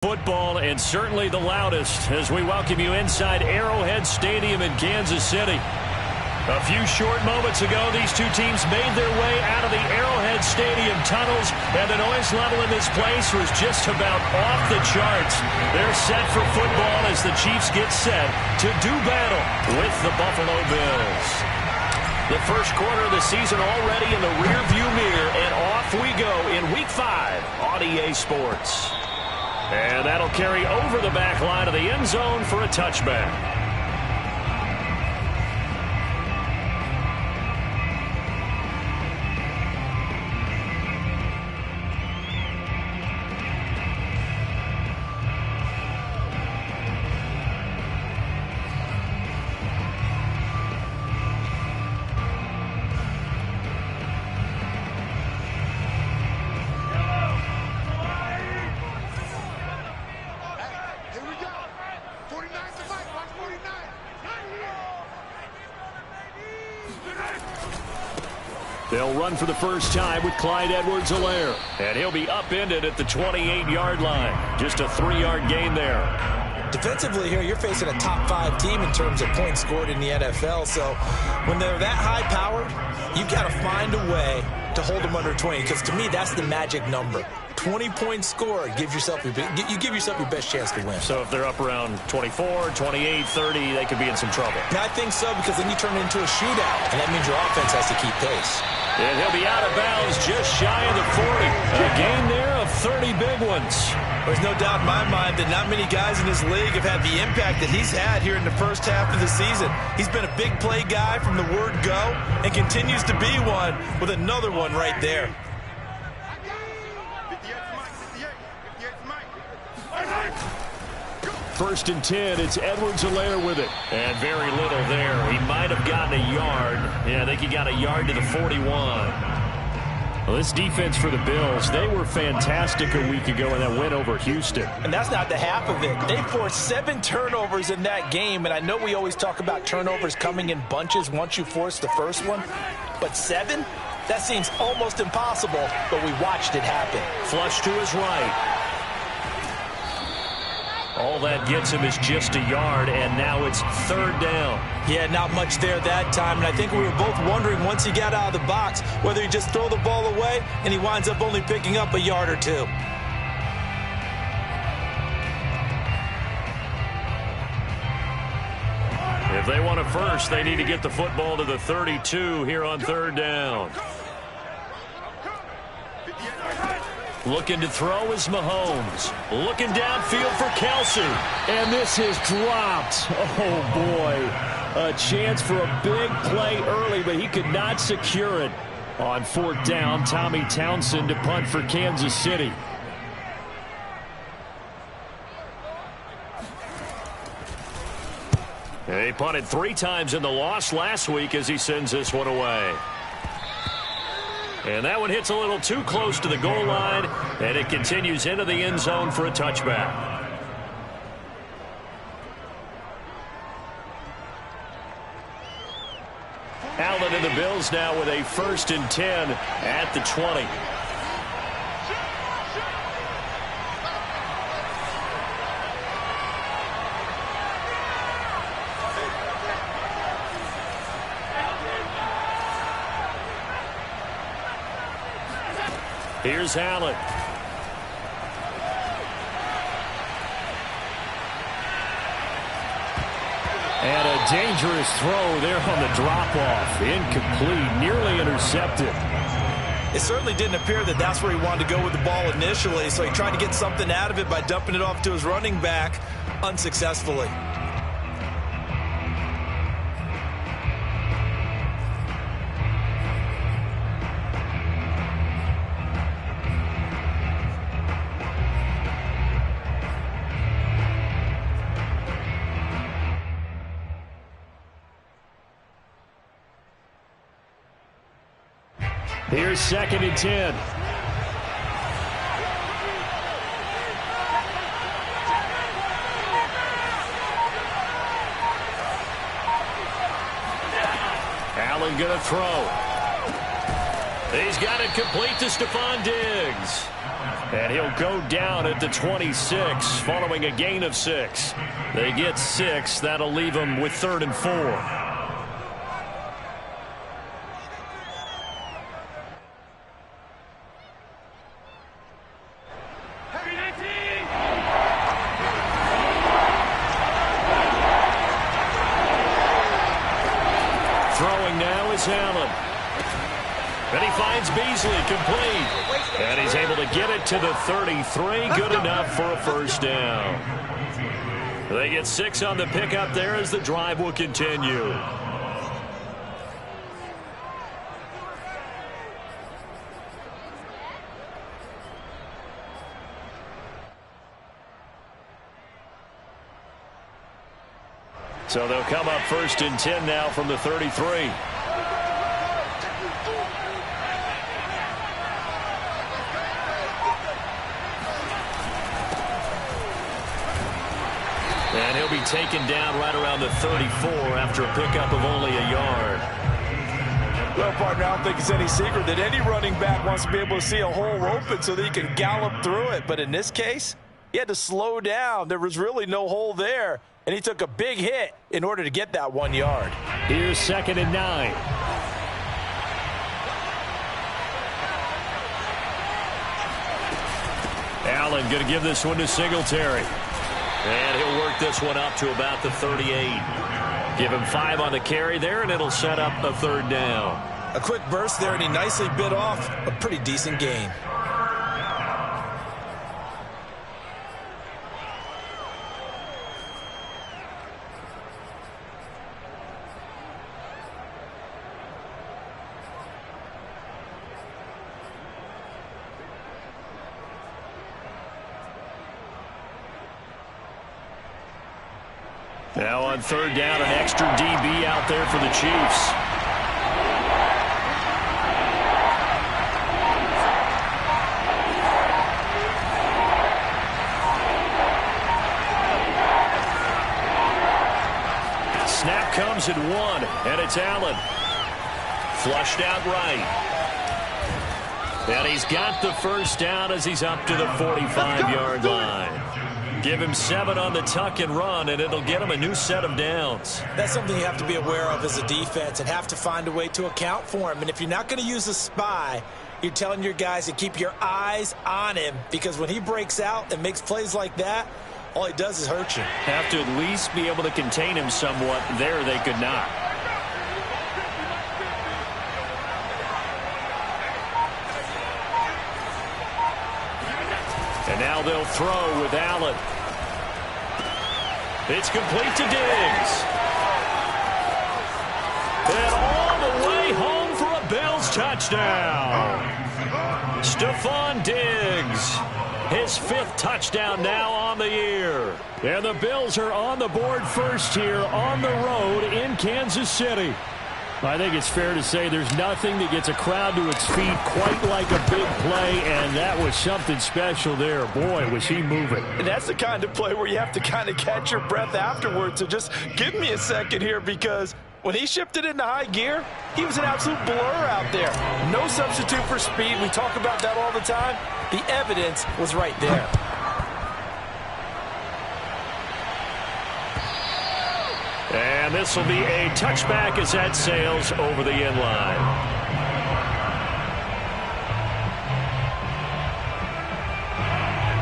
Football, and certainly the loudest as we welcome you inside Arrowhead Stadium in Kansas City. A few short moments ago, these two teams made their way out of the Arrowhead Stadium tunnels, and the noise level in this place was just about off the charts. They're set for football as the Chiefs get set to do battle with the Buffalo Bills. The first quarter of the season already in the rearview mirror, and off we go in Week 5 on EA Sports. And that'll carry over the back line of the end zone for a touchback. They'll run for the first time with Clyde Edwards-Helaire. And he'll be upended at the 28-yard line. Just a 3-yard gain there. Defensively here, you're facing a top-5 team in terms of points scored in the NFL. So when they're that high-powered, you've got to find a way to hold them under 20. Because to me, that's the magic number. 20 points scored, you give yourself your best chance to win. So if they're up around 24, 28, 30, they could be in some trouble. And I think so, because then you turn it into a shootout, and that means your offense has to keep pace. And he'll be out of bounds just shy of the 40. A gain there of 30 big ones. There's no doubt in my mind that not many guys in this league have had the impact that he's had here in the first half of the season. He's been a big play guy from the word go and continues to be one with another one right there. First and 10, it's Edwards-Helaire with it. And very little there. He might have gotten a yard. Yeah, I think he got a yard to the 41. Well, this defense for the Bills, they were fantastic a week ago in that win over Houston. And that's not the half of it. They forced 7 turnovers in that game, and I know we always talk about turnovers coming in bunches once you force the first one, but 7? That seems almost impossible, but we watched it happen. Flush to his right. All that gets him is just a yard, and now it's third down. Yeah, not much there that time, and I think we were both wondering once he got out of the box whether he just throw the ball away, and he winds up only picking up a yard or two. If they want a first, they need to get the football to the 32 here on third down. Looking to throw is Mahomes. Looking downfield for Kelsey. And this is dropped. Oh, boy. A chance for a big play early, but he could not secure it. On fourth down, Tommy Townsend to punt for Kansas City. He punted 3 times in the loss last week as he sends this one away. And that one hits a little too close to the goal line, and it continues into the end zone for a touchback. Allen and the Bills now with a first and 10 at the 20. Here's Allen. And a dangerous throw there on the drop-off. Incomplete, nearly intercepted. It certainly didn't appear that that's where he wanted to go with the ball initially, so he tried to get something out of it by dumping it off to his running back unsuccessfully. Here's second and 10. Allen going to throw. He's got it complete to Stephon Diggs. And he'll go down at the 26 following a gain of 6. They get 6. That'll leave them with 3rd and 4. Throwing now is Allen. And he finds Beasley complete. And he's able to get it to the 33. Good enough for a first down. They get 6 on the pickup there as the drive will continue. So they'll come up 1st and 10 now from the 33. And he'll be taken down right around the 34 after a pickup of only a yard. Well, partner, I don't think it's any secret that any running back wants to be able to see a hole open so that he can gallop through it. But in this case, he had to slow down. There was really no hole there. And he took a big hit in order to get that 1 yard. Here's 2nd and 9. Allen going to give this one to Singletary. And he'll work this one up to about the 38. Give him 5 on the carry there, and it'll set up a 3rd down. A quick burst there, and he nicely bit off a pretty decent gain. Now on 3rd down, an extra DB out there for the Chiefs. Snap comes at 1, and it's Allen. Flushed out right. And he's got the first down as he's up to the 45-yard line. Give him 7 on the tuck and run, and it'll get him a new set of downs. That's something you have to be aware of as a defense and have to find a way to account for him. And if you're not going to use a spy, you're telling your guys to keep your eyes on him, because when he breaks out and makes plays like that, all he does is hurt you. Have to at least be able to contain him somewhat. There they could not. And now they'll throw with Allen. It's complete to Diggs. And all the way home for a Bills touchdown. Stephon Diggs. His 5th touchdown now on the year. And the Bills are on the board first here on the road in Kansas City. I think it's fair to say there's nothing that gets a crowd to its feet quite like a big play, and that was something special there. Boy, was he moving. And that's the kind of play where you have to kind of catch your breath afterwards. So just give me a second here, because when he shifted into high gear, he was an absolute blur out there. No substitute for speed. We talk about that all the time. The evidence was right there. And this will be a touchback as that sails over the end line.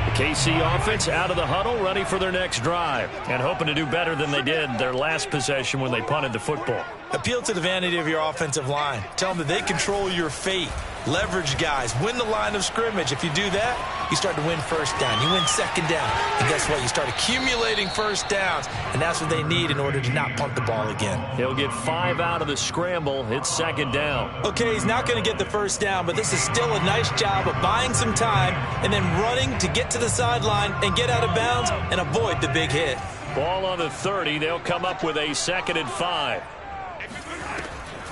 The KC offense out of the huddle, ready for their next drive, and hoping to do better than they did their last possession when they punted the football. Appeal to the vanity of your offensive line. Tell them that they control your fate. Leverage guys. Win the line of scrimmage. If you do that, you start to win first down. You win second down. And guess what? You start accumulating first downs. And that's what they need in order to not punt the ball again. He'll get 5 out of the scramble. It's second down. Okay, he's not going to get the first down, but this is still a nice job of buying some time and then running to get to the sideline and get out of bounds and avoid the big hit. Ball on the 30. They'll come up with a 2nd and 5.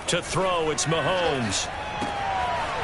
To throw, it's Mahomes.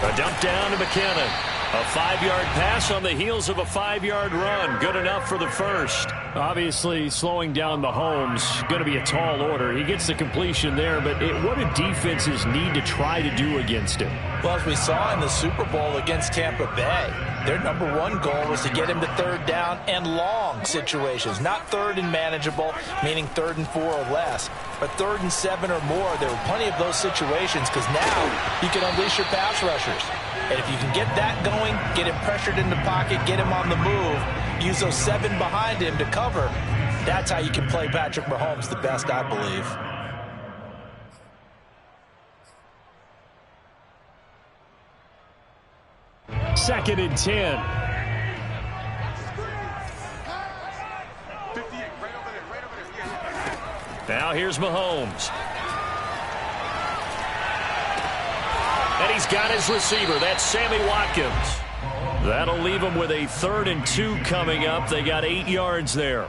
A dump down to McKinnon. A 5-yard pass on the heels of a 5-yard run. Good enough for the first. Obviously, slowing down Mahomes, going to be a tall order. He gets the completion there, but what do defenses need to try to do against him? Well, as we saw in the Super Bowl against Tampa Bay, Their number one goal was to get him to third down and long situations, not third and manageable, meaning 3rd and 4 or less, but 3rd and 7 or more. There were plenty of those situations because now you can unleash your pass rushers. And if you can get that going, get him pressured in the pocket, get him on the move, use those 7 behind him to cover, that's how you can play Patrick Mahomes the best, I believe. Second and 10. Now here's Mahomes. And he's got his receiver. That's Sammy Watkins. That'll leave him with a 3rd and 2 coming up. They got 8 yards there.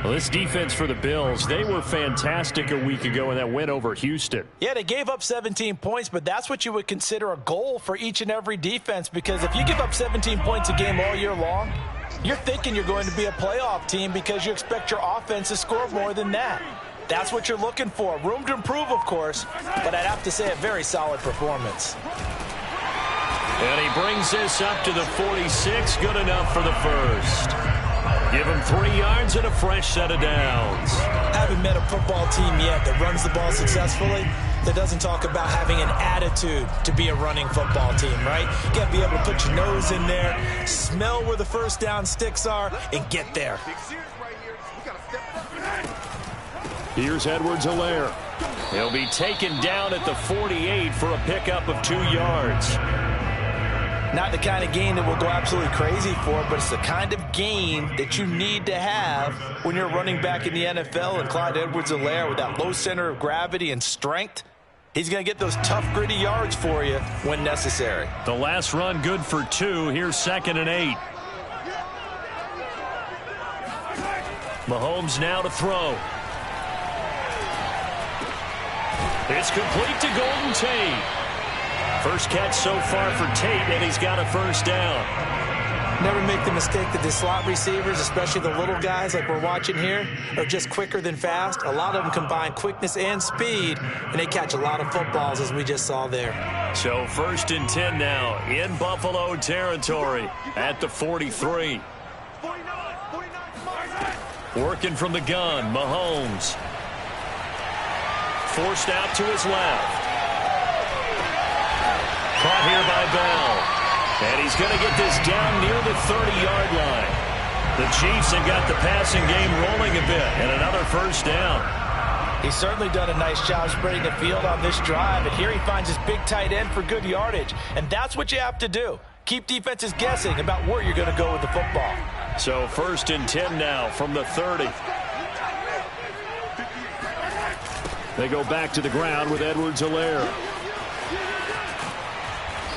Well, this defense for the Bills, they were fantastic a week ago in that win over Houston. Yeah, they gave up 17 points, but that's what you would consider a goal for each and every defense, because if you give up 17 points a game all year long, you're thinking you're going to be a playoff team because you expect your offense to score more than that. That's what you're looking for. Room to improve, of course, but I'd have to say a very solid performance. And he brings this up to the 46. Good enough for the first. Give him 3 yards and a fresh set of downs. Haven't met a football team yet that runs the ball successfully that doesn't talk about having an attitude to be a running football team, right? You got to be able to put your nose in there, smell where the first down sticks are, and get there. Here's Edwards-Helaire. He'll be taken down at the 48 for a pickup of 2 yards. Not the kind of game that we'll go absolutely crazy for, but it's the kind of game that you need to have when you're running back in the NFL. And Clyde Edwards-Helaire, with that low center of gravity and strength, he's going to get those tough, gritty yards for you when necessary. The last run good for 2. Here's 2nd and 8. Mahomes now to throw. It's complete to Golden Tate. First catch so far for Tate, and he's got a first down. Never make the mistake that the slot receivers, especially the little guys like we're watching here, are just quicker than fast. A lot of them combine quickness and speed, and they catch a lot of footballs, as we just saw there. So 1st and 10 now in Buffalo territory at the 43. Working from the gun, Mahomes. Forced out to his left. Caught here by Bell. And he's going to get this down near the 30-yard line. The Chiefs have got the passing game rolling a bit, and another first down. He's certainly done a nice job spreading the field on this drive, and here he finds his big tight end for good yardage. And that's what you have to do. Keep defenses guessing about where you're going to go with the football. So 1st and 10 now from the 30. They go back to the ground with Edwards-Helaire.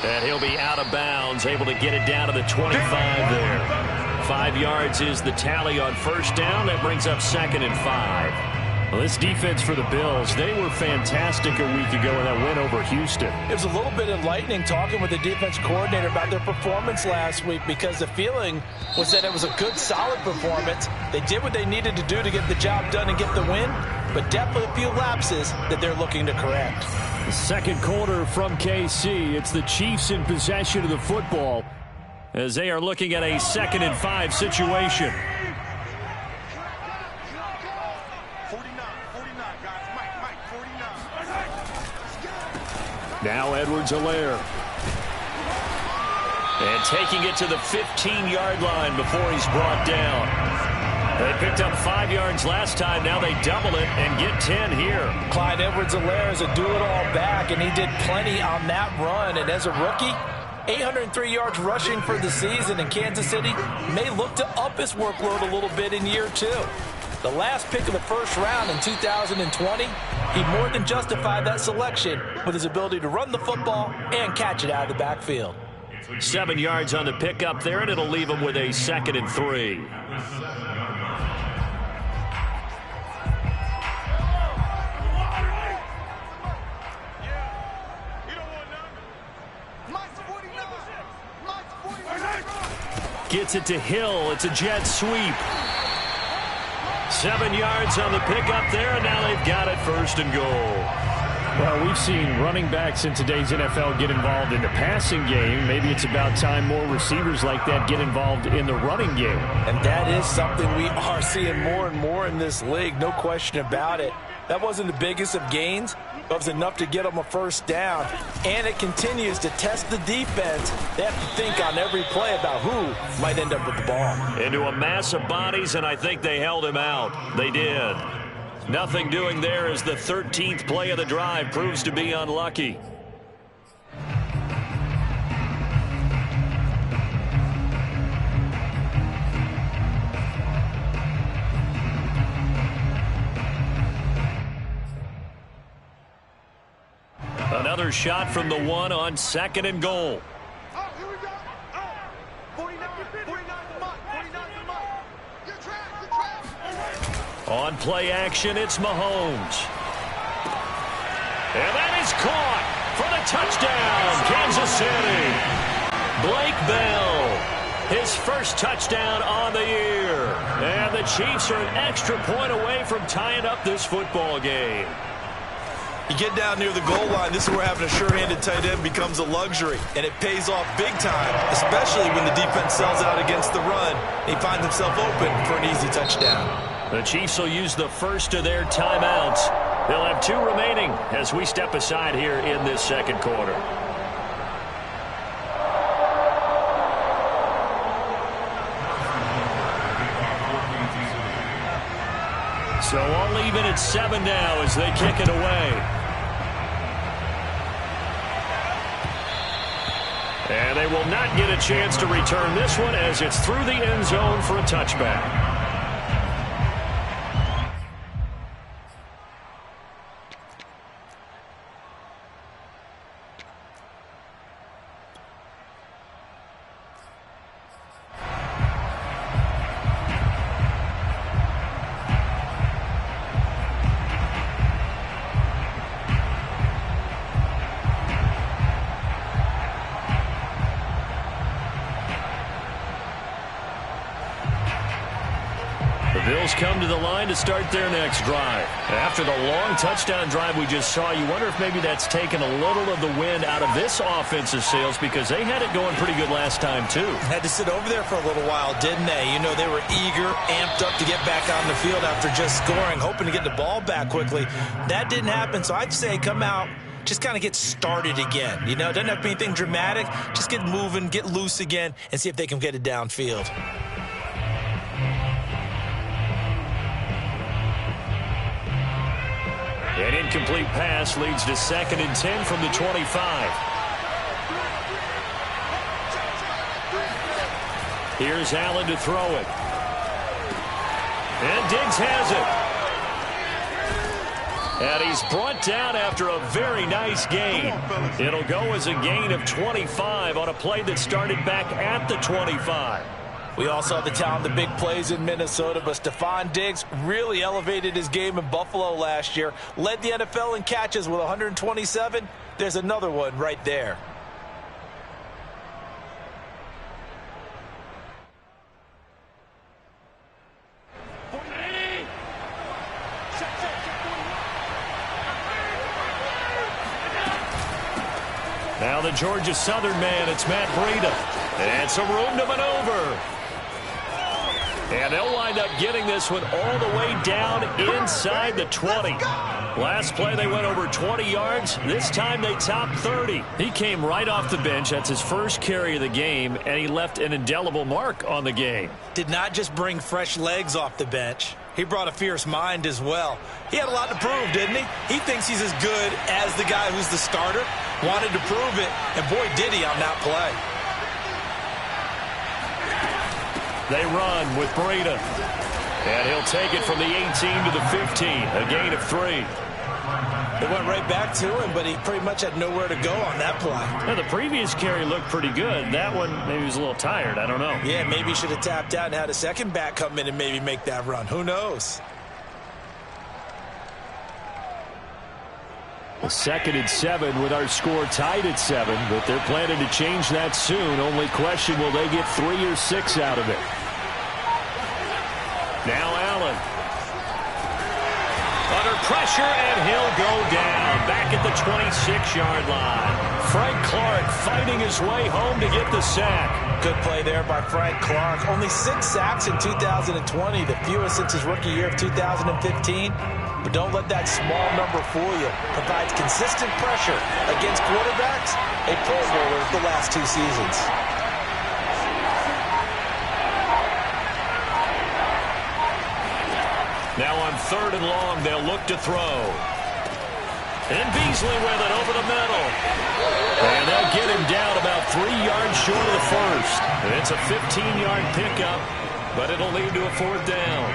And he'll be out of bounds, able to get it down to the 25 there. 5 yards is the tally on first down. That brings up 2nd and 5. Well, this defense for the Bills, they were fantastic a week ago in that win over Houston. It was a little bit enlightening talking with the defense coordinator about their performance last week, because the feeling was that it was a good, solid performance. They did what they needed to do to get the job done and get the win, but definitely a few lapses that they're looking to correct. The second quarter from KC. It's the Chiefs in possession of the football as they are looking at a 2nd and 5 situation. 49, guys. Mike, 49. Now Edwards-Helaire. And taking it to the 15-yard line before he's brought down. They picked up 5 yards last time. Now they double it and get 10 here. Clyde Edwards-Helaire is a do-it-all back, and he did plenty on that run. And as a rookie, 803 yards rushing for the season in Kansas City may look to up his workload a little bit in year 2. The last pick of the first round in 2020, he more than justified that selection with his ability to run the football and catch it out of the backfield. 7 yards on the pickup there, and it'll leave him with a 2nd and 3. Gets it to Hill. It's a jet sweep. 7 yards on the pickup there, and now they've got it 1st and goal. Well, we've seen running backs in today's NFL get involved in the passing game. Maybe it's about time more receivers like that get involved in the running game. And that is something we are seeing more and more in this league, no question about it. That wasn't the biggest of gains, but it was enough to get them a first down. And it continues to test the defense. They have to think on every play about who might end up with the ball. Into a mass of bodies, and I think they held him out. They did. Nothing doing there as the 13th play of the drive proves to be unlucky. Another shot from the 1 on 2nd and goal. Oh, here we go. Oh, 49 the mark. 49 the mark. Get trapped. On play action, it's Mahomes. And that is caught for the touchdown, Kansas City. Blake Bell, his first touchdown on the year. And the Chiefs are an extra point away from tying up this football game. You get down near the goal line, this is where having a sure-handed tight end becomes a luxury, and it pays off big time, especially when the defense sells out against the run. He finds himself open for an easy touchdown. The Chiefs will use the first of their timeouts. They'll have 2 remaining as we step aside here in this second quarter. So all even at 7 now as they kick it away. And they will not get a chance to return this one as it's through the end zone for a touchback. Bills come to the line to start their next drive. After the long touchdown drive we just saw, you wonder if maybe that's taken a little of the wind out of this offensive sails because they had it going pretty good last time too. Had to sit over there for a little while, didn't they? You know, they were eager, amped up to get back on the field after just scoring, hoping to get the ball back quickly. That didn't happen, so I'd say come out, just kind of get started again. You know, it doesn't have to be anything dramatic. Just get moving, get loose again, and see if they can get it downfield. An incomplete pass leads to 2nd and 10 from the 25. Here's Allen to throw it. And Diggs has it. And he's brought down after a very nice gain. It'll go as a gain of 25 on a play that started back at the 25. We all saw the talent, the big plays in Minnesota, but Stephon Diggs really elevated his game in Buffalo last year. Led the NFL in catches with 127. There's another one right there. Now the Georgia Southern man, it's Matt Breida. And some room to maneuver. And they'll wind up getting this one all the way down inside the 20. Last play they went over 20 yards. This time they topped 30. He came right off the bench. That's his first carry of the game, and he left an indelible mark on the game. Did not just bring fresh legs off the bench. He brought a fierce mind as well. He had a lot to prove, didn't he? He thinks he's as good as the guy who's the starter. Wanted to prove it, and boy, did he on that play. They run with Breida. And he'll take it from the 18 to the 15. A gain of 3. They went right back to him, but he pretty much had nowhere to go on that play. Now, the previous carry looked pretty good. That one, maybe he was a little tired. I don't know. Yeah, maybe he should have tapped out and had a second back come in and maybe make that run. Who knows? Well, 2nd and 7 with our score tied at 7, but they're planning to change that soon. Only question, will they get 3 or 6 out of it? Now Allen. Under pressure, and he'll go down back at the 26-yard line. Frank Clark fighting his way home to get the sack. Good play there by Frank Clark. Only 6 sacks in 2020, the fewest since his rookie year of 2015. But don't let that small number fool you. Provides consistent pressure against quarterbacks, a Pro Bowler the last 2 seasons. Now on 3rd and long, they'll look to throw. And Beasley with it over the middle. And they'll get him down about 3 yards short of the first. It's a 15-yard pickup, but it'll lead to a 4th down.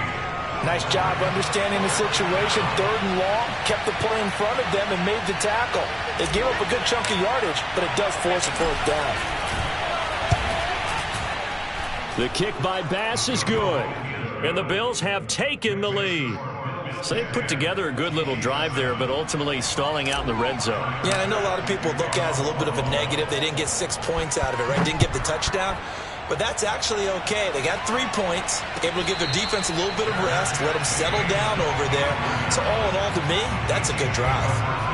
Nice job understanding the situation. 3rd and long, kept the play in front of them and made the tackle. They gave up a good chunk of yardage, but it does force a 4th down. The kick by Bass is good. And the Bills have taken the lead. So they put together a good little drive there, but ultimately stalling out in the red zone. Yeah, I know a lot of people look at it as a little bit of a negative. They didn't get 6 points out of it, right? Didn't get the touchdown. But that's actually okay. They got 3 points, able to give their defense a little bit of rest, let them settle down over there. So all in all, to me, that's a good drive.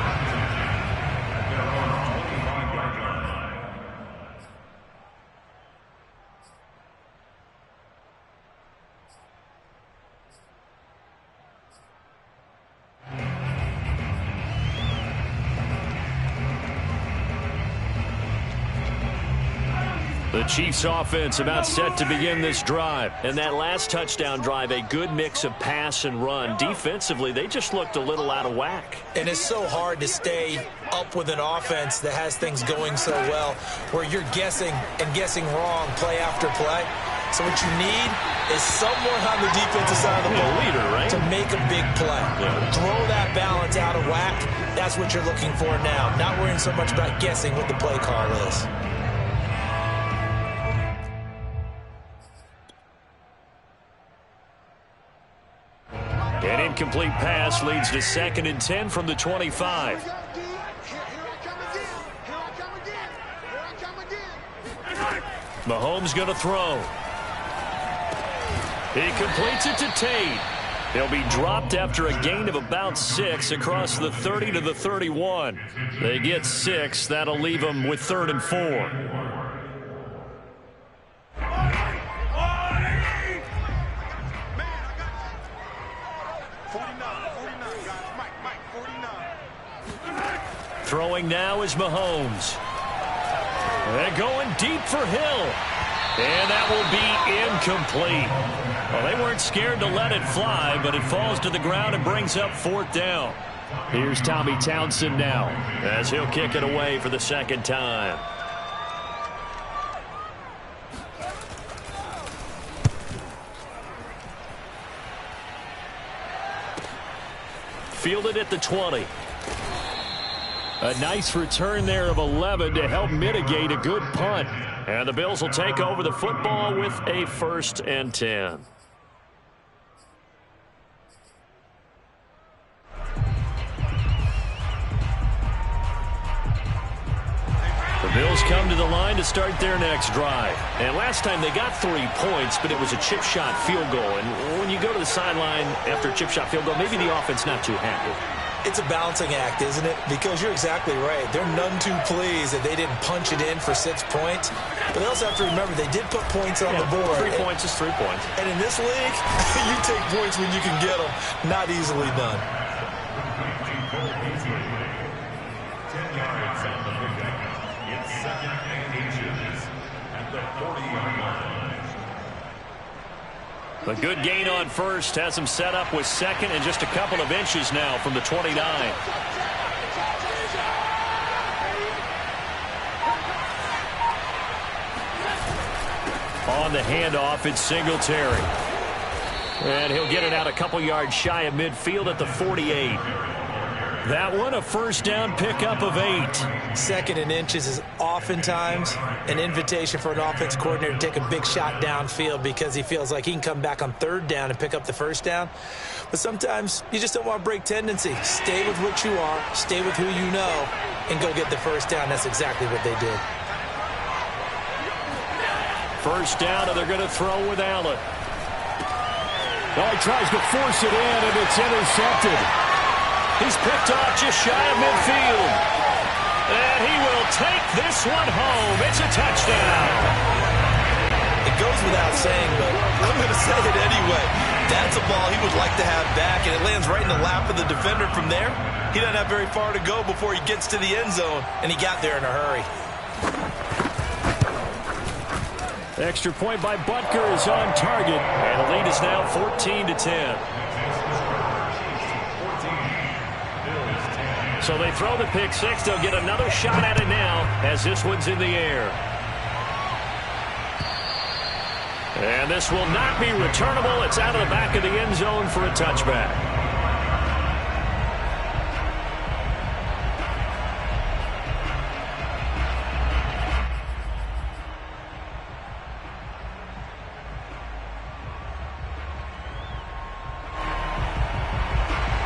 The Chiefs offense about set to begin this drive. And that last touchdown drive, a good mix of pass and run. Defensively, they just looked a little out of whack. And it's so hard to stay up with an offense that has things going so well, where you're guessing and guessing wrong play after play. So what you need is someone on the defensive side of the ball, leader, right? to make a big play. Yeah. Throw that balance out of whack. That's what you're looking for now. Not worrying so much about guessing what the play call is. An incomplete pass leads to 2nd and 10 from the 25. Mahomes going to throw. He completes it to Tate. He'll be dropped after a gain of about 6 across the 30 to the 31. They get 6. That'll leave them with 3rd and 4. Throwing now is Mahomes. They're going deep for Hill. And that will be incomplete. Well, they weren't scared to let it fly, but it falls to the ground and brings up 4th down. Here's Tommy Townsend now, as he'll kick it away for the 2nd time. Fielded at the 20. A nice return there of 11 to help mitigate a good punt. And the Bills will take over the football with a 1st and 10. The Bills come to the line to start their next drive. And last time they got 3 points, but it was a chip shot field goal. And when you go to the sideline after a chip shot field goal, maybe the offense not too happy. It's a balancing act, isn't it? Because you're exactly right. They're none too pleased that they didn't punch it in for 6 points. But they also have to remember they did put points on the board. 3 points is 3 points. And in this league, you take points when you can get them. Not easily done. A good gain on 1st has him set up with 2nd and just a couple of inches now from the 29. On the handoff, it's Singletary. And he'll get it out a couple yards shy of midfield at the 48. That one, a 1st down pickup of 8. 2nd and inches is oftentimes an invitation for an offense coordinator to take a big shot downfield because he feels like he can come back on 3rd down and pick up the 1st down. But sometimes you just don't want to break tendency. Stay with what you are, stay with who you know, and go get the 1st down. That's exactly what they did. 1st down, and they're going to throw with Allen. Oh, he tries to force it in, and it's intercepted. He's picked off just shy of midfield. And he will take this one home. It's a touchdown. It goes without saying, but I'm going to say it anyway. That's a ball he would like to have back, and it lands right in the lap of the defender from there. He doesn't have very far to go before he gets to the end zone, and he got there in a hurry. Extra point by Butker is on target, and the lead is now 14-10. So they throw the pick six. They'll get another shot at it now as this one's in the air. And this will not be returnable. It's out of the back of the end zone for a touchback.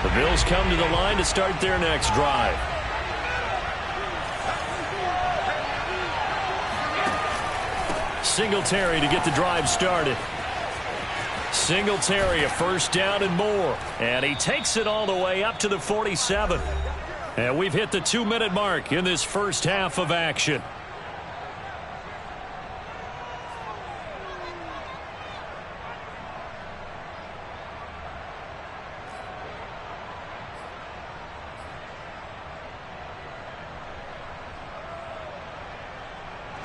The Bills come to the line to start their next drive. Singletary to get the drive started. Singletary, a first down and more. And he takes it all the way up to the 47. And we've hit the 2-minute mark in this first half of action.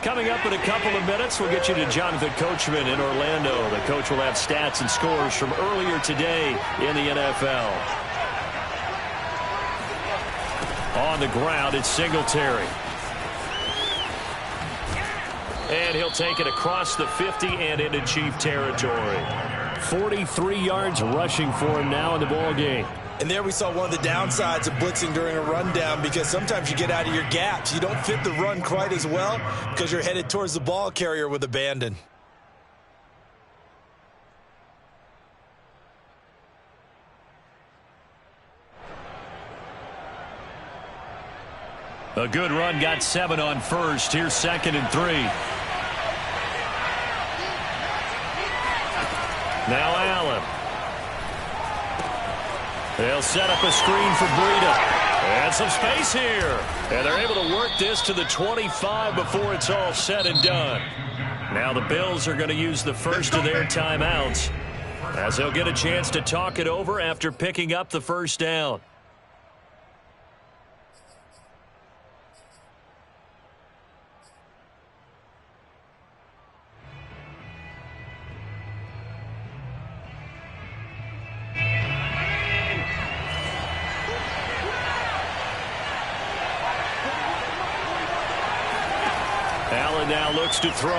Coming up in a couple of minutes, we'll get you to Jonathan Coachman in Orlando. The coach will have stats and scores from earlier today in the NFL. On the ground, it's Singletary. And he'll take it across the 50 and into Chief territory. 43 yards rushing for him now in the ball game. And there we saw one of the downsides of blitzing during a rundown, because sometimes you get out of your gaps. You don't fit the run quite as well because you're headed towards the ball carrier with abandon. A good run got 7 on first. Here's 2nd and 3. Now Allen. They'll set up a screen for Breida. And some space here. And they're able to work this to the 25 before it's all said and done. Now the Bills are going to use the first of their timeouts, as they'll get a chance to talk it over after picking up the first down. Allen now looks to throw.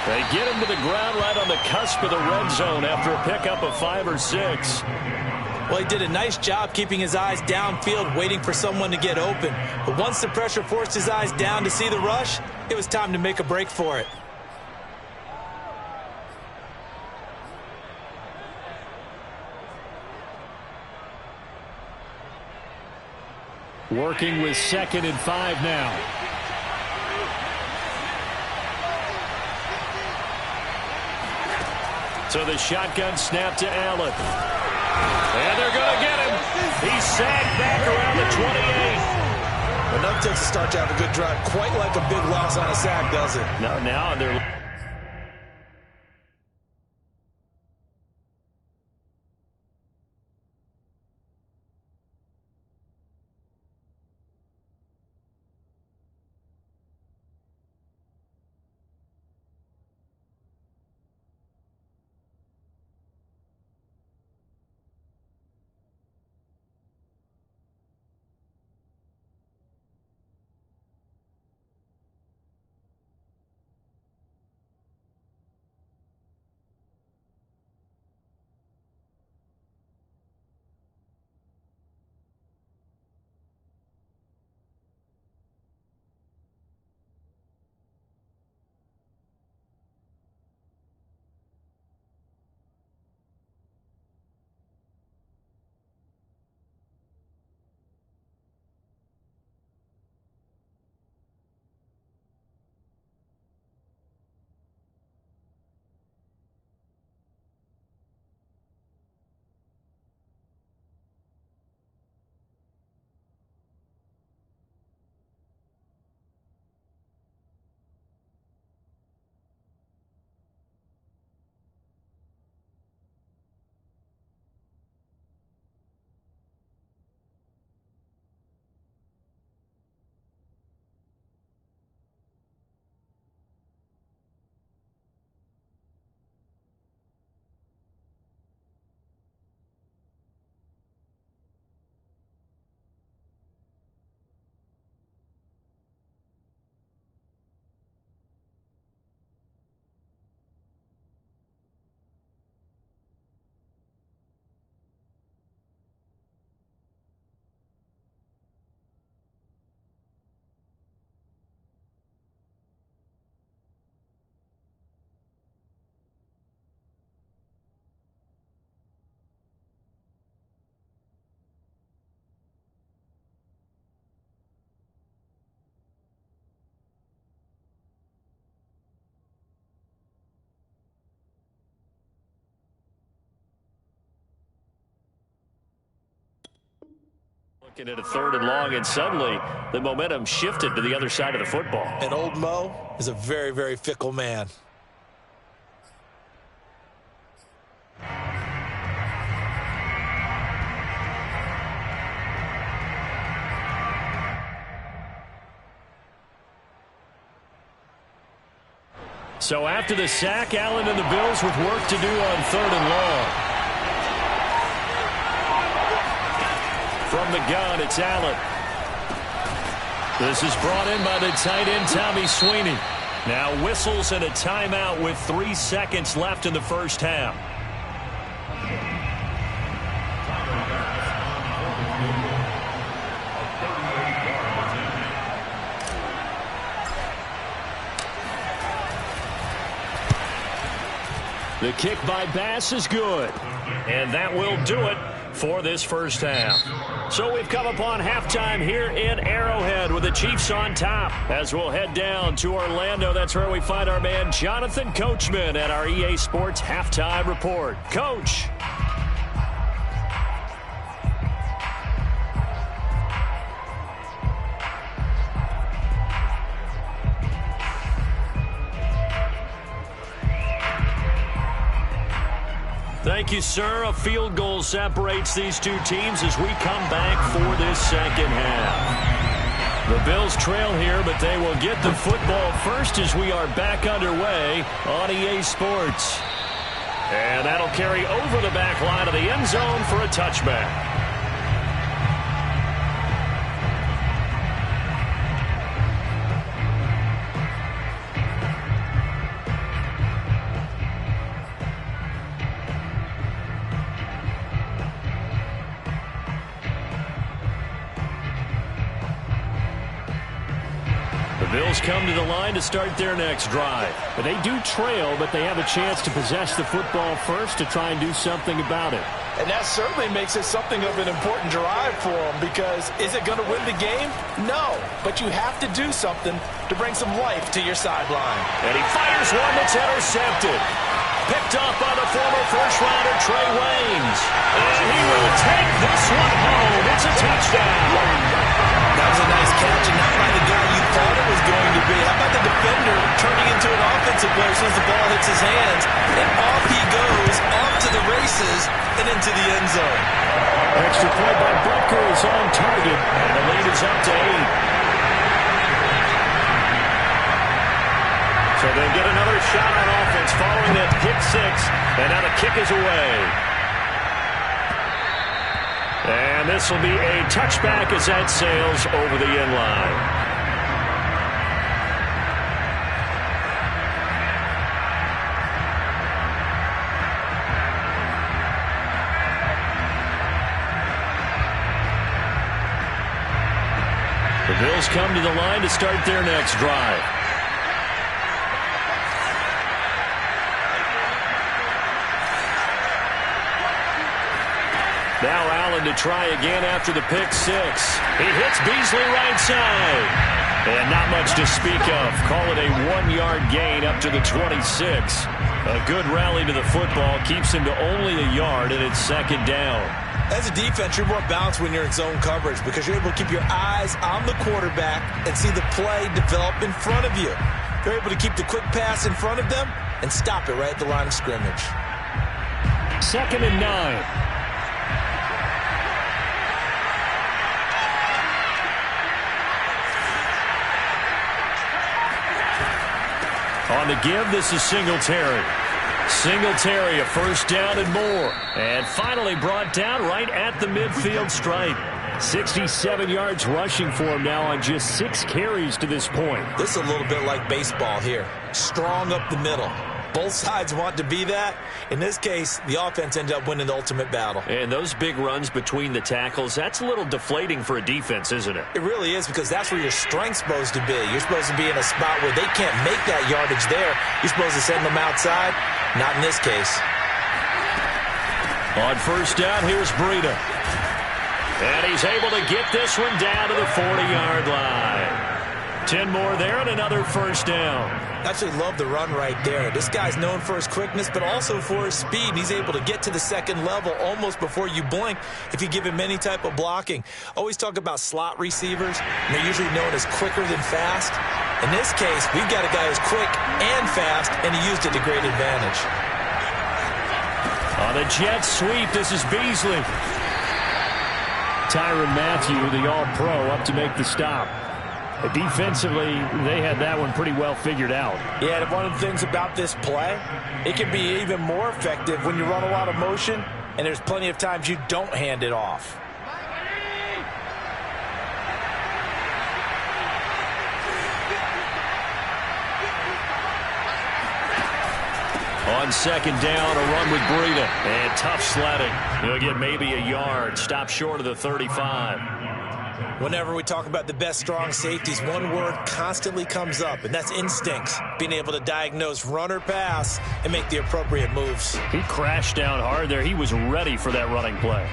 They get him to the ground right on the cusp of the red zone after a pickup of 5 or 6. Well, he did a nice job keeping his eyes downfield, waiting for someone to get open. But once the pressure forced his eyes down to see the rush, it was time to make a break for it. Working with 2nd and 5 now. So the shotgun snap to Allen. And they're going to get him. He's sagged back around the 28. Enough takes to start to have a good drive. Quite like a big loss on a sack, does it? No, now they're... Looking at a 3rd and long, and suddenly the momentum shifted to the other side of the football. And old Mo is a very, very fickle man. So after the sack, Allen and the Bills with work to do on 3rd and long. From the gun, it's Allen. This is brought in by the tight end, Tommy Sweeney. Now whistles and a timeout with 3 seconds left in the first half. The kick by Bass is good. And that will do it for this first half. So we've come upon halftime here in Arrowhead with the Chiefs on top. As we'll head down to Orlando, that's where we find our man Jonathan Coachman at our EA Sports Halftime Report. Coach. Thank you, sir. A field goal separates these two teams as we come back for this second half. The Bills trail here, but they will get the football first as we are back underway on EA Sports. And that'll carry over the back line of the end zone for a touchback. Bills come to the line to start their next drive. But they do trail, but they have a chance to possess the football first to try and do something about it. And that certainly makes it something of an important drive for them, because is it going to win the game? No. But you have to do something to bring some life to your sideline. And he fires one that's intercepted. Picked off by the former first-rounder Trey Waynes. And he will take this one home. It's a touchdown. That was a nice catch, and not by the guy you thought it was going to be. How about the defender turning into an offensive player as soon as the ball hits his hands, and off he goes, off to the races, and into the end zone. Extra play by Butker is on target, and the lead is up to 8. So they get another shot on offense following that pick 6, and now the kick is away. And this will be a touchback as that sails over the end line. The Bills come to the line to start their next drive. Now Allen to try again after the pick 6. He hits Beasley right side. And not much to speak of. Call it a 1-yard gain up to the 26. A good rally to the football keeps him to only a yard, and it's second down. As a defense, you're more balanced when you're in zone coverage because you're able to keep your eyes on the quarterback and see the play develop in front of you. You're able to keep the quick pass in front of them and stop it right at the line of scrimmage. 2nd and 9. On the give, this is Singletary. Singletary, a first down and more. And finally brought down right at the midfield stripe. 67 yards rushing for him now on just 6 carries to this point. This is a little bit like baseball here. Strong up the middle. Both sides want to be that. In this case, the offense ended up winning the ultimate battle. And those big runs between the tackles, that's a little deflating for a defense, isn't it? It really is, because that's where your strength's supposed to be. You're supposed to be in a spot where they can't make that yardage there. You're supposed to send them outside. Not in this case. On first down, here's Breida. And he's able to get this one down to the 40-yard line. 10 more there and another first down. Actually love the run right there. This guy's known for his quickness, but also for his speed. And he's able to get to the second level almost before you blink if you give him any type of blocking. Always talk about slot receivers, and they're usually known as quicker than fast. In this case, we've got a guy who's quick and fast, and he used it to great advantage. On the jet sweep, this is Beasley. Tyrann Mathieu, the All-Pro, up to make the stop. Defensively, they had that one pretty well figured out. Yeah, and one of the things about this play, it can be even more effective when you run a lot of motion, and there's plenty of times you don't hand it off. On second down, a run with Breida. And tough sledding. He'll get maybe a yard. Stop short of the 35. Whenever we talk about the best strong safeties, one word constantly comes up, and that's instincts. Being able to diagnose run or pass and make the appropriate moves. He crashed down hard there. He was ready for that running play.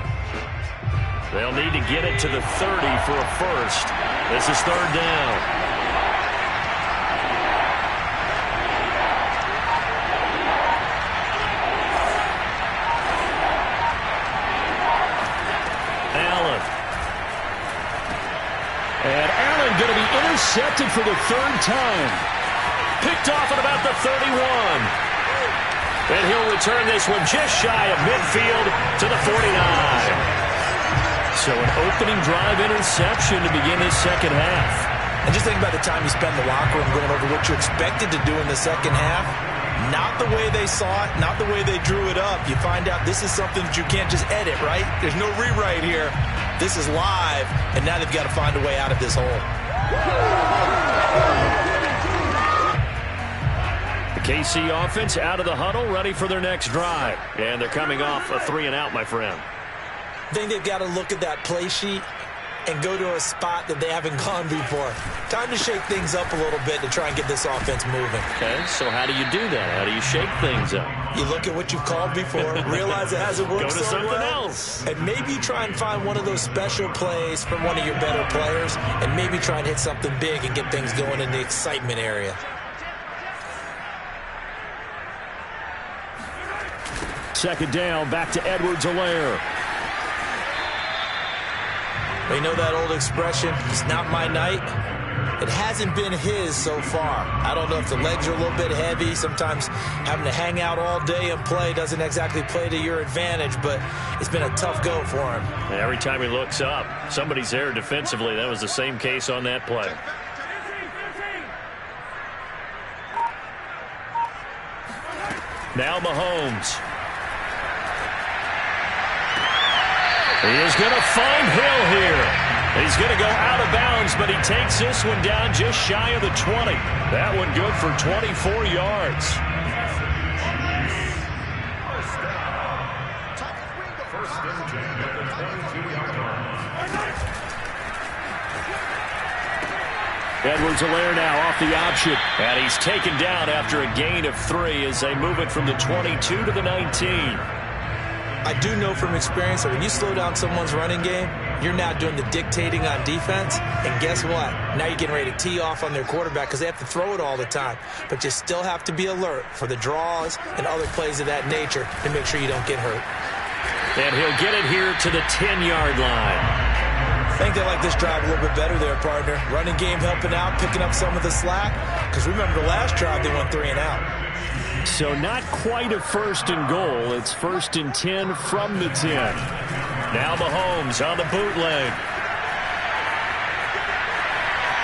They'll need to get it to the 30 for a first. This is third down. And Allen going to be intercepted for the third time. Picked off at about the 31. And he'll return this one just shy of midfield to the 49. So an opening drive interception to begin this second half. And just think about the time you spend in the locker room going over what you expected to do in the second half. Not the way they saw it, not the way they drew it up. You find out this is something that you can't just edit, right? There's no rewrite here. This is live, and now they've got to find a way out of this hole. The KC offense out of the huddle, ready for their next drive. And they're coming off a 3-and-out, my friend. I think they've got to look at that play sheet and go to a spot that they haven't gone before. Time to shake things up a little bit to try and get this offense moving. Okay, so how do you do that? How do you shake things up? You look at what you've called before, realize it hasn't worked so well. Go to something else. And maybe try and find one of those special plays from one of your better players, and maybe try and hit something big and get things going in the excitement area. Second down, back to Edwards-Helaire. You know that old expression, it's not my night? It hasn't been his so far. I don't know if the legs are a little bit heavy. Sometimes having to hang out all day and play doesn't exactly play to your advantage, but it's been a tough go for him. And every time he looks up, somebody's there defensively. That was the same case on that play. Now Mahomes. He is going to find Hill here. He's going to go out of bounds, but he takes this one down just shy of the 20. That one good for 24 yards. Edwards-Helaire now off the option. And he's taken down after a gain of 3 as they move it from the 22 to the 19. I do know from experience that when you slow down someone's running game, you're now doing the dictating on defense. And guess what? Now you're getting ready to tee off on their quarterback because they have to throw it all the time. But you still have to be alert for the draws and other plays of that nature to make sure you don't get hurt. And he'll get it here to the 10-yard line. I think they like this drive a little bit better there, partner. Running game helping out, picking up some of the slack. Because remember the last drive, they went 3-and-out. So not quite a first and goal. It's first and 10 from the 10. Now Mahomes on the bootleg.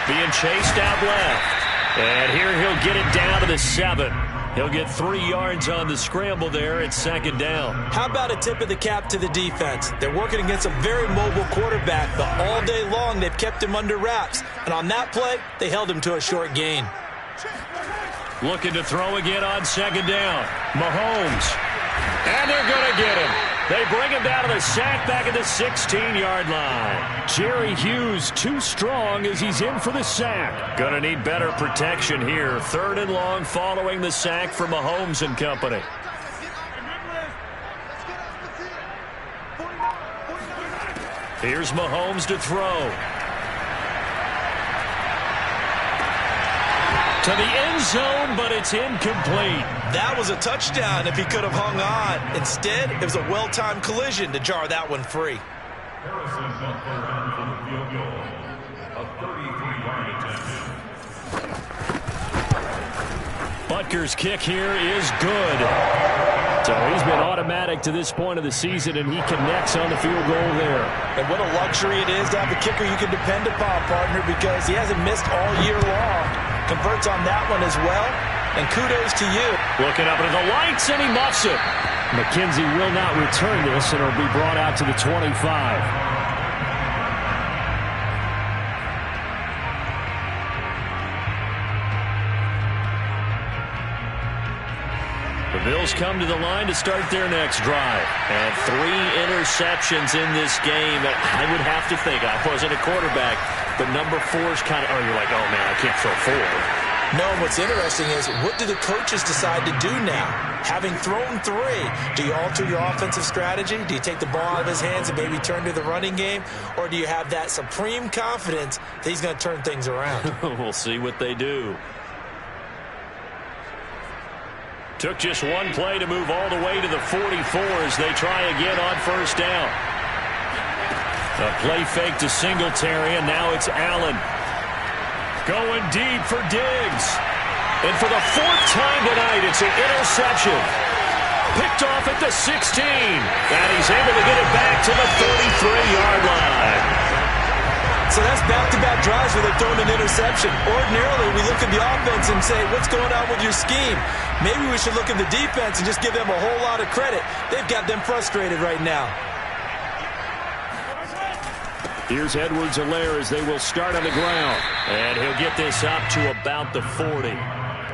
Being chased out left. And here he'll get it down to the 7. He'll get 3 yards on the scramble there at second down. How about a tip of the cap to the defense? They're working against a very mobile quarterback, but all day long they've kept him under wraps. And on that play, they held him to a short gain. Looking to throw again on second down. Mahomes. And they're going to get him. They bring him down to the sack back at the 16-yard line. Jerry Hughes too strong as he's in for the sack. Going to need better protection here. Third and long following the sack for Mahomes and company. Here's Mahomes to throw. To the end zone, but it's incomplete. That was a touchdown if he could have hung on. Instead, it was a well-timed collision to jar that one free. Harrison Butker on for the field goal. A 33-yard attempt. Butker's kick here is good. So he's been automatic to this point of the season, and he connects on the field goal there. And what a luxury it is to have a kicker you can depend upon, partner, because he hasn't missed all year long. Converts on that one as well, and kudos to you. Looking up into the lights, and he muffs it. McKenzie will not return this, and it'll be brought out to the 25. The Bills come to the line to start their next drive. And 3 interceptions in this game. I would have to think, I wasn't a quarterback, but number 4 is kind of, you're like, oh, man, I can't throw 4. No, what's interesting is, what do the coaches decide to do now? Having thrown 3, do you alter your offensive strategy? Do you take the ball out of his hands and maybe turn to the running game? Or do you have that supreme confidence that he's going to turn things around? We'll see what they do. Took just one play to move all the way to the 44 as they try again on first down. A play fake to Singletary, and now it's Allen. Going deep for Diggs. And for the 4th time tonight, it's an interception. Picked off at the 16. And he's able to get it back to the 33-yard line. So that's back-to-back drives where they've thrown an interception. Ordinarily, we look at the offense and say, what's going on with your scheme? Maybe we should look at the defense and just give them a whole lot of credit. They've got them frustrated right now. Here's Edwards-Helaire as they will start on the ground. And he'll get this up to about the 40.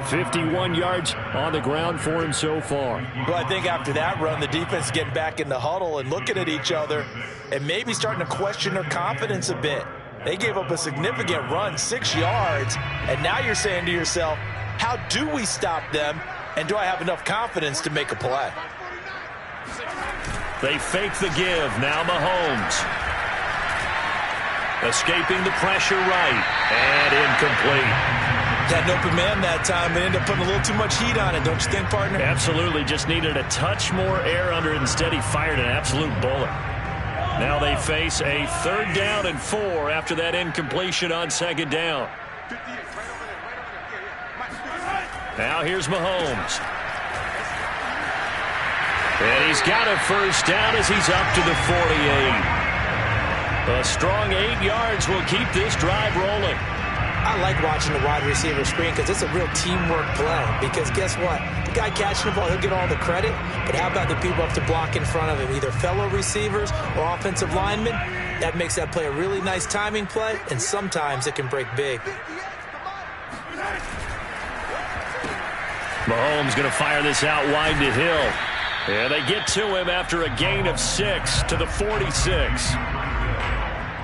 51 yards on the ground for him so far. Well, I think after that run, the defense is getting back in the huddle and looking at each other and maybe starting to question their confidence a bit. They gave up a significant run, 6 yards, and now you're saying to yourself, how do we stop them, and do I have enough confidence to make a play? They fake the give. Now Mahomes. Escaping the pressure right, and incomplete. Had an open man that time, but ended up putting a little too much heat on it, don't you think, partner? Absolutely. Just needed a touch more air under it. Instead, he fired an absolute bullet. Now they face a 3rd down and 4 after that incompletion on 2nd down. Now here's Mahomes. And he's got a 1st down as he's up to the 48. A strong 8 yards will keep this drive rolling. I like watching the wide receiver screen because it's a real teamwork play. Because guess what? The guy catching the ball, he'll get all the credit. But how about the people up to block in front of him? Either fellow receivers or offensive linemen. That makes that play a really nice timing play. And sometimes it can break big. Mahomes going to fire this out wide to Hill. And they get to him after a gain of 6 to the 46.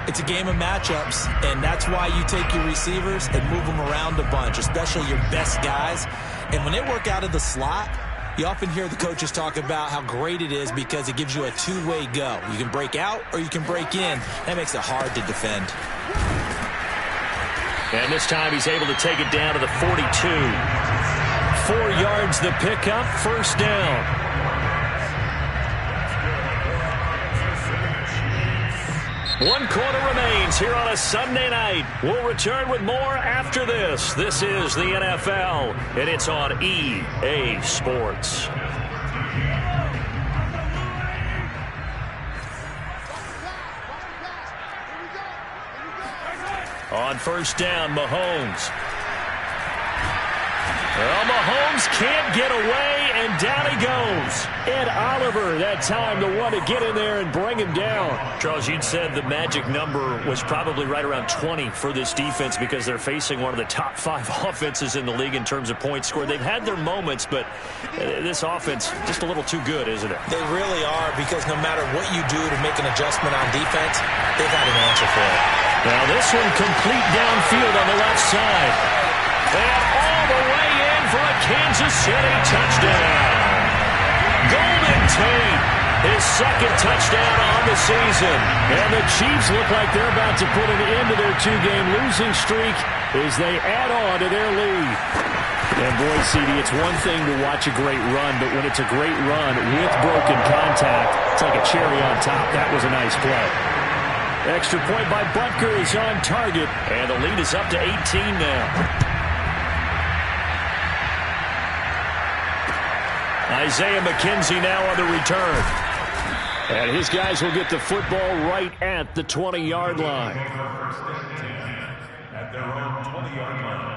It's a game of matchups, and that's why you take your receivers and move them around a bunch, especially your best guys. And when they work out of the slot, you often hear the coaches talk about how great it is because it gives you a two-way go. You can break out or you can break in. That makes it hard to defend. And this time he's able to take it down to the 42. 4 yards the pickup, 1st down. One quarter remains here on a Sunday night. We'll return with more after this. This is the NFL, and it's on EA Sports. On 1st down, Mahomes. Well, Mahomes can't get away, and down he goes. Ed Oliver, that time, the one to get in there and bring him down. Charles, you'd said the magic number was probably right around 20 for this defense because they're facing one of the top 5 offenses in the league in terms of points scored. They've had their moments, but this offense just a little too good, isn't it? They really are, because no matter what you do to make an adjustment on defense, they've had an answer for it. Now this one complete downfield on the left side. And all the way in for a Kansas City touchdown. Golden Tate. his second touchdown on the season. And the Chiefs look like they're about to put an end to their two-game losing streak as they add on to their lead. And boy, CD, it's one thing to watch a great run, but when it's a great run with broken contact, it's like a cherry on top. That was a nice play. Extra point by Butker is on target, and the lead is up to 18 now. Isaiah McKenzie now on the return. And his guys will get the football right at the 20-yard line. At their own 20-yard line.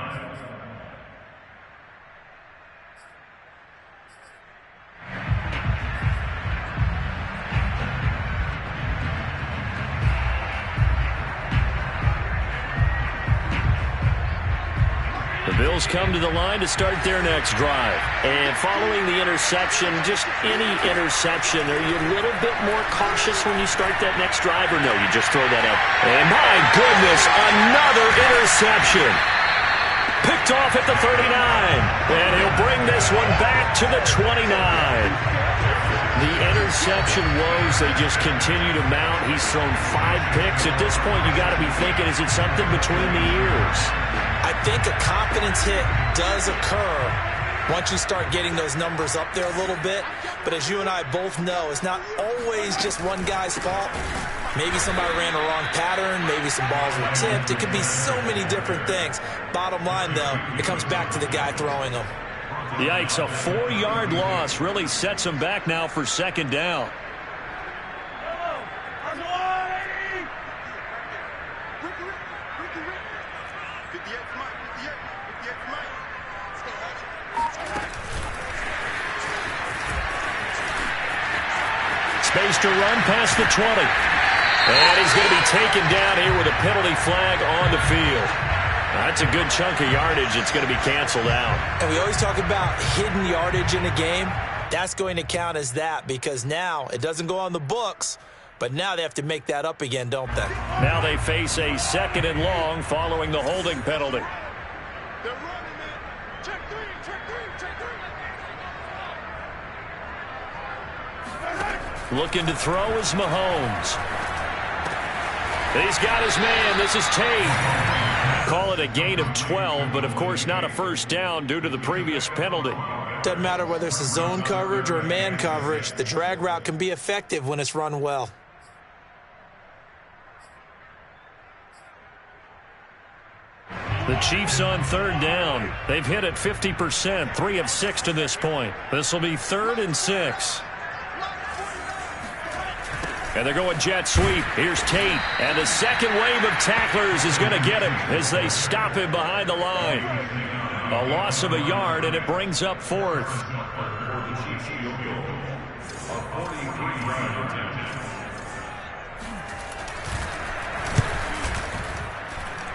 The Bills come to the line to start their next drive. And following the interception, just any interception, are you a little bit more cautious when you start that next drive, or no, you just throw that up? And my goodness, another interception. Picked off at the 39. And he'll bring this one back to the 29. The interception woes, they just continue to mount. He's thrown 5 picks. At this point, you got to be thinking, is it something between the ears? I think a confidence hit does occur once you start getting those numbers up there a little bit. But as you and I both know, it's not always just one guy's fault. Maybe somebody ran a wrong pattern. Maybe some balls were tipped. It could be so many different things. Bottom line, though, it comes back to the guy throwing them. Yikes, a 4-yard loss really sets him back now for second down. Space to run past the 20. And he's going to be taken down here with a penalty flag on the field. That's a good chunk of yardage. It's going to be canceled out. And we always talk about hidden yardage in a game. That's going to count as that because now it doesn't go on the books, but now they have to make that up again, don't they? Now they face a 2nd and long following the holding penalty. They're running, man. Check three, check three, check three. Looking to throw is Mahomes. He's got his man. This is Tate. Call it a gain of 12, but of course not a first down due to the previous penalty. Doesn't matter whether it's a zone coverage or man coverage. The drag route can be effective when it's run well. The Chiefs on 3rd down. They've hit it 50%, 3 of 6 to this point. This will be 3rd and 6. And they're going jet sweep. Here's Tate. And the second wave of tacklers is going to get him as they stop him behind the line. A loss of a yard, and it brings up 4th.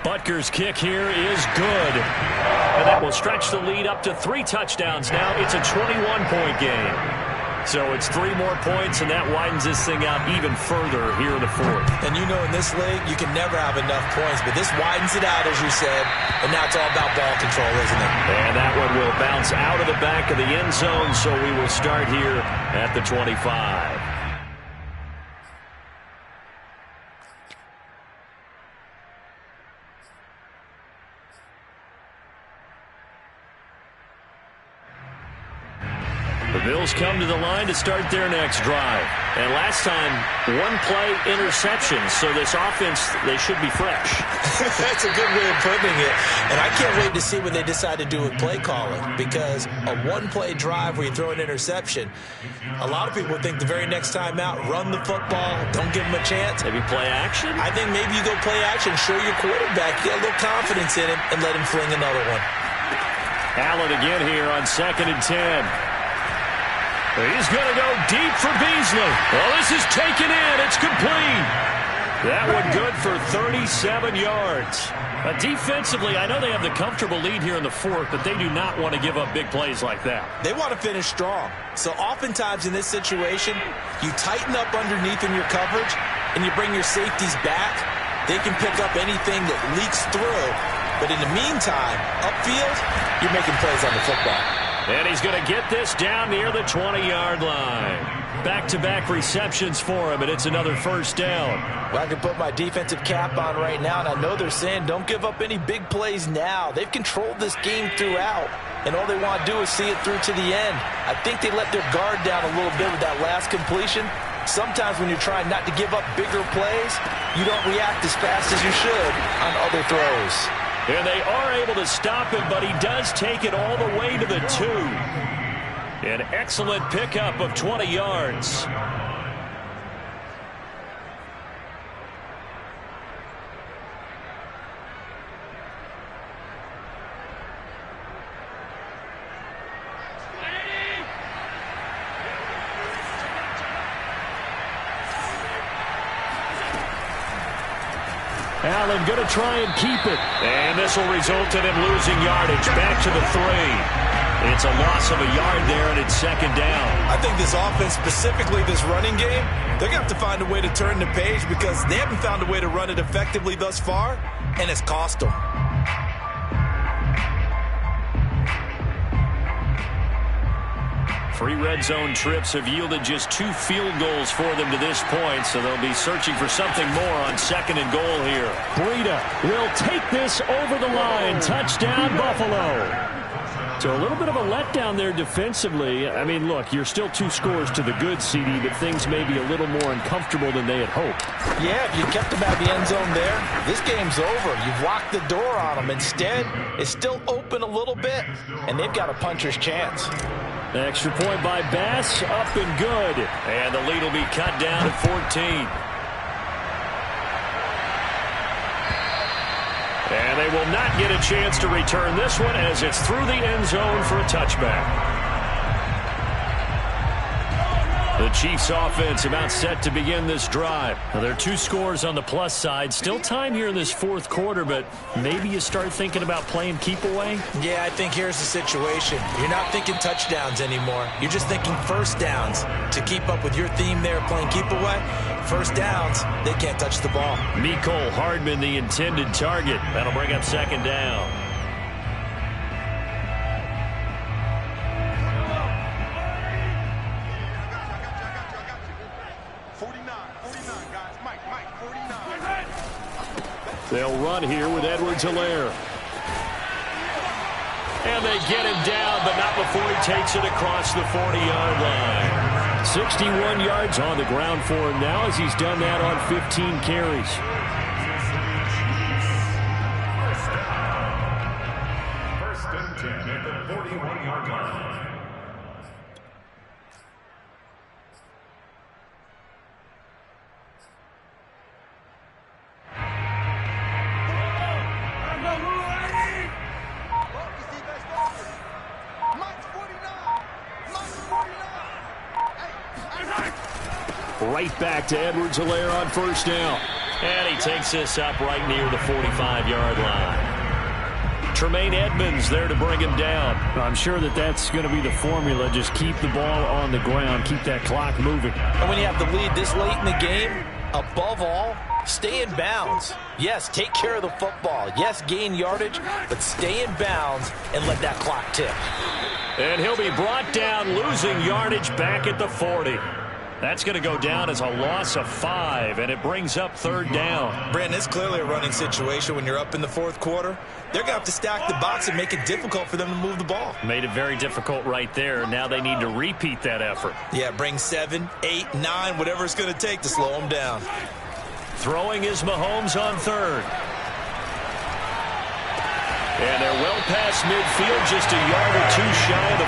Butker's kick here is good. And that will stretch the lead up to 3 touchdowns now. It's a 21-point game. So it's 3 more points, and that widens this thing out even further here in the 4th. And you know in this league, you can never have enough points, but this widens it out, as you said, and now it's all about ball control, isn't it? And that one will bounce out of the back of the end zone, so we will start here at the 25. The Bills come to the line to start their next drive. And last time, 1-play interception. So this offense, they should be fresh. That's a good way of putting it. And I can't wait to see what they decide to do with play calling. Because a 1-play drive where you throw an interception, a lot of people think the very next time out, run the football, don't give them a chance. Maybe play action? I think maybe you go play action, show your quarterback, get a little confidence in him, and let him fling another one. Allen again here on 2nd and 10. He's going to go deep for Beasley. Well, this is taken in. It's complete. That one good for 37 yards. Defensively, I know they have the comfortable lead here in the 4th, but they do not want to give up big plays like that. They want to finish strong. So oftentimes in this situation, you tighten up underneath in your coverage, and you bring your safeties back. They can pick up anything that leaks through. But in the meantime, upfield, you're making plays on the football. And he's going to get this down near the 20-yard line. Back-to-back receptions for him, and it's another first down. Well, I can put my defensive cap on right now, and I know they're saying don't give up any big plays now. They've controlled this game throughout, and all they want to do is see it through to the end. I think they let their guard down a little bit with that last completion. Sometimes when you're trying not to give up bigger plays, you don't react as fast as you should on other throws. And they are able to stop him, but he does take it all the way to the 2. An excellent pickup of 20 yards. Allen going to try and keep it. And this will result in him losing yardage. Back to the 3. It's a loss of a yard there, and it's second down. I think this offense, specifically this running game, they're going to have to find a way to turn the page because they haven't found a way to run it effectively thus far, and it's cost them. Three red zone trips have yielded just 2 field goals for them to this point, so they'll be searching for something more on second and goal here. Breida will take this over the line. Touchdown, Buffalo. So a little bit of a letdown there defensively. I mean, look, you're still 2 scores to the good, CD, but things may be a little more uncomfortable than they had hoped. Yeah, if you kept them out of the end zone there, this game's over. You've locked the door on them. Instead, it's still open a little bit, and they've got a puncher's chance. The extra point by Bass, up and good. And the lead will be cut down to 14. And they will not get a chance to return this one as it's through the end zone for a touchback. The Chiefs offense about set to begin this drive. Now, there are 2 scores on the plus side. Still time here in this fourth quarter, but maybe you start thinking about playing keep away? Yeah, I think here's the situation. You're not thinking touchdowns anymore. You're just thinking first downs. To keep up with your theme there, playing keep away, first downs, they can't touch the ball. Mecole Hardman, the intended target. That'll bring up second down. They'll run here with Edwards-Helaire. And they get him down, but not before he takes it across the 40-yard line. 61 yards on the ground for him now as he's done that on 15 carries. First and 10 at the 41-yard line. Right back to Edwards-Helaire on first down. And he takes this up right near the 45-yard line. Tremaine Edmonds there to bring him down. I'm sure that's going to be the formula. Just keep the ball on the ground. Keep that clock moving. And when you have the lead this late in the game, above all, stay in bounds. Yes, take care of the football. Yes, gain yardage, but stay in bounds and let that clock tick. And he'll be brought down, losing yardage back at the 40. That's going to go down as a loss of 5, and it brings up third down. Brandon, it's clearly a running situation when you're up in the fourth quarter. They're going to have to stack the box and make it difficult for them to move the ball. Made it very difficult right there. Now they need to repeat that effort. Yeah, bring 7, 8, 9, whatever it's going to take to slow them down. Throwing is Mahomes on third. And they're well past midfield, just a yard or 2 shy of the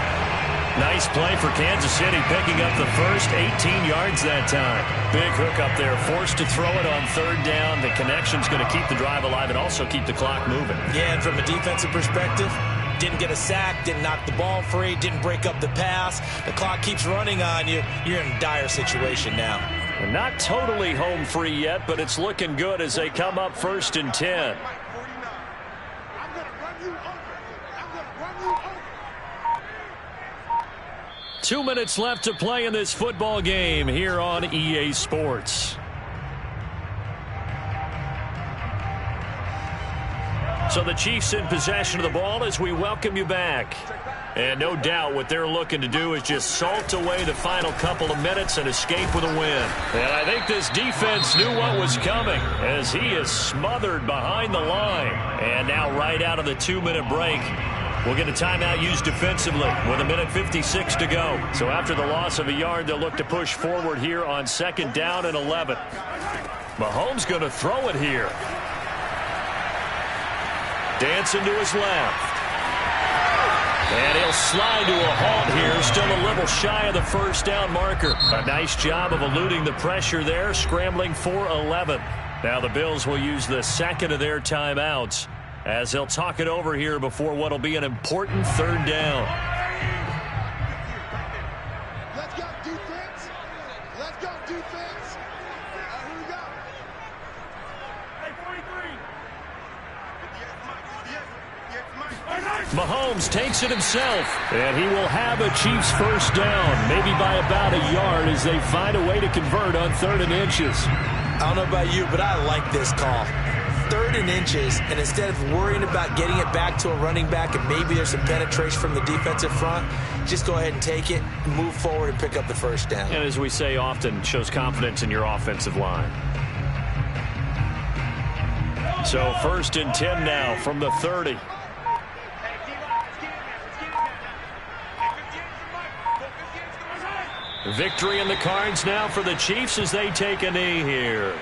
40. Nice play for Kansas City, picking up the first 18 yards that time. Big hook up there, forced to throw it on third down. The connection's going to keep the drive alive and also keep the clock moving. Yeah, and from a defensive perspective, didn't get a sack, didn't knock the ball free, didn't break up the pass. The clock keeps running on you. You're in a dire situation now. Well, not totally home free yet, but it's looking good as they come up first and 10. I'm going to run you over. I'm going to run you over. 2 minutes left to play in this football game here on EA Sports. So the Chiefs in possession of the ball as we welcome you back. And no doubt what they're looking to do is just salt away the final couple of minutes and escape with a win. And I think this defense knew what was coming as he is smothered behind the line. And now right out of the 2-minute break, we'll get a timeout used defensively with 1:56 to go. So after the loss of a yard, they'll look to push forward here on 2nd down and 11. Mahomes going to throw it here. Dancing to his left. And he'll slide to a halt here, still a little shy of the 1st down marker. A nice job of eluding the pressure there, scrambling for 11. Now the Bills will use the 2nd of their timeouts as they'll talk it over here before what will be an important 3rd down. Let's go defense. Let's go defense. Here we go. Hey, 43. Mahomes takes it himself, and he will have a Chiefs 1st down, maybe by about a yard as they find a way to convert on 3rd and inches. I don't know about you, but I like this call. 3rd and inches, and instead of worrying about getting it back to a running back and maybe there's some penetration from the defensive front, just go ahead and take it, move forward, and pick up the 1st down. And as we say often, shows confidence in your offensive line. So 1st and 10 now from the 30. Victory in the cards now for the Chiefs as they take a knee here.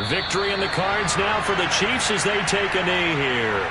Victory in the cards now for the Chiefs as they take a knee here.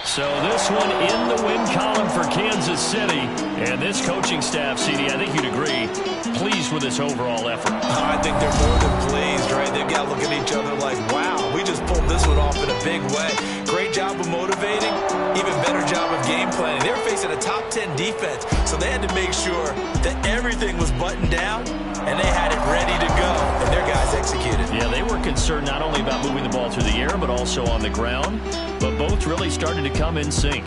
So this one in the win column for Kansas City. And this coaching staff, CD, I think you'd agree, pleased with this overall effort. I think they're more than pleased, right? They've got to look at each other like, wow, we just pulled this one off in a big way. Great job of motivating, even better job of game planning. They were facing a top 10 defense, so they had to make sure that everything was buttoned down and they had it ready to go, and their guys executed. Yeah, they were concerned not only about moving the ball through the air, but also on the ground, but both really started to come in sync.